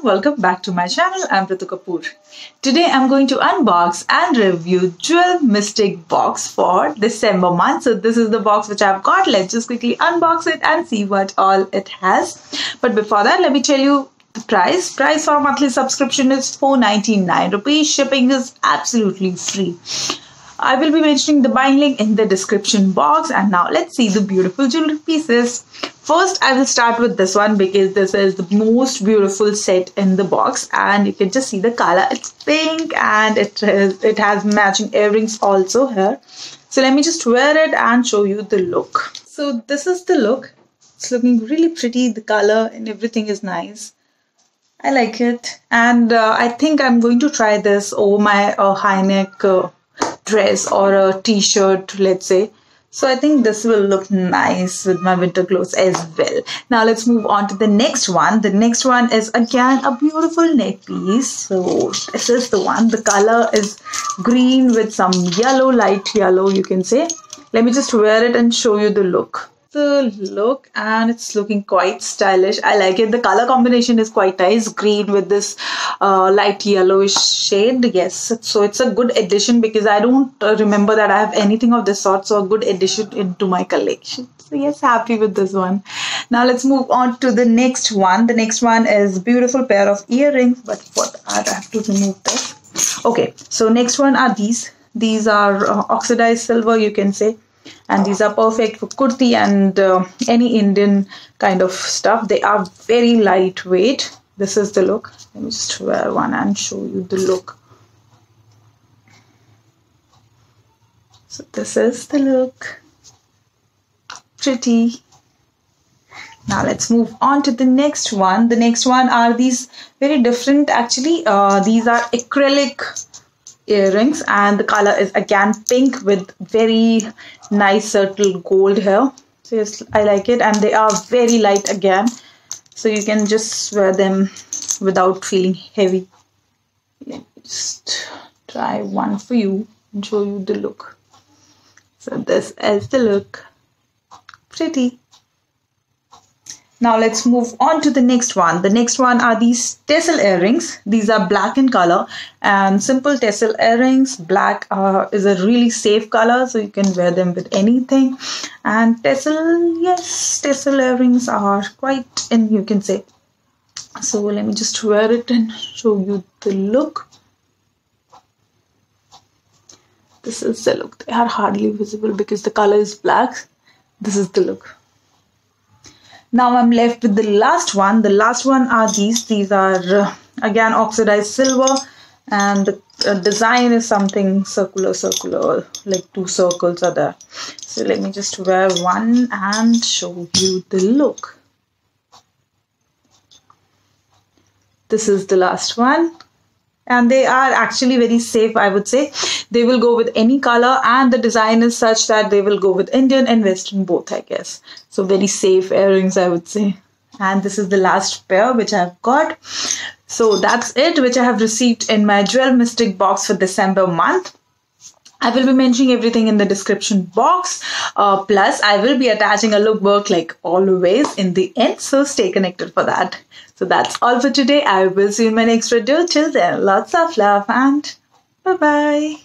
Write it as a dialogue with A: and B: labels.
A: welcome back to my channel. I'm Ritu Kapoor. Today I'm going to unbox and review Jewel Mystic box for December month. So this is the box which I've got. Let's just quickly unbox it and see what all it has. But before that, let me tell you the price. Price for a monthly subscription is 499 rupees. Shipping is absolutely free. I will be mentioning the buying link in the description box. And now let's see the beautiful jewelry pieces. First, I will start with this one because this is the most beautiful set in the box, and you can just see the color. It's pink and it has matching earrings also here. So let me just wear it and show you the look. So this is the look. It's looking really pretty. The color and everything is nice. I like it, and I think I'm going to try this over my high neck dress or a t-shirt, let's say. So I think this will look nice with my winter clothes as well. Now let's move on to the next one. The next one is again a beautiful neck piece. So this is the one. The color is green with some yellow, light yellow, you can say. Let me just wear it and show you the look. The look, and it's looking quite stylish. I like it. The color combination is quite nice, green with this light yellowish shade. Yes, so it's a good addition because I don't remember that I have anything of this sort, so a good addition into my collection. So yes, happy with this one. Now let's move on to the next one. The next one is beautiful pair of earrings, but what, I have to remove this. Okay, so next one are these are oxidized silver, you can say. And these are perfect for kurti and any Indian kind of stuff. They are very lightweight. This is the look. Let me just wear one and show you the look. So this is the look. Pretty. Now let's move on to the next one. The next one are these very different actually. These are acrylic earrings, and the color is again pink with very nice subtle gold here. So yes, I like it, and they are very light again, so you can just wear them without feeling heavy. Let me just try one for you and show you the look. So this is the look. Pretty. Now let's move on to the next one. The next one are these tassel earrings. These are black in color and simple tassel earrings. Black is a really safe color, so you can wear them with anything. And tassel, yes, tassel earrings are quite in, you can say. So let me just wear it and show you the look. This is the look. They are hardly visible because the color is black. This is the look. Now I'm left with the last one. The last one are these. These are again oxidized silver, and the design is something circular, like two circles are there. So let me just wear one and show you the look. This is the last one. And they are actually very safe, I would say. They will go with any color, and the design is such that they will go with Indian and Western both, I guess. So very safe earrings, I would say. And this is the last pair which I've got. So that's it, which I have received in my Jewel Mystic box for December month. I will be mentioning everything in the description box. Plus, I will be attaching a lookbook like always in the end. So stay connected for that. So that's all for today. I will see you in my next video. Till then, lots of love and bye-bye.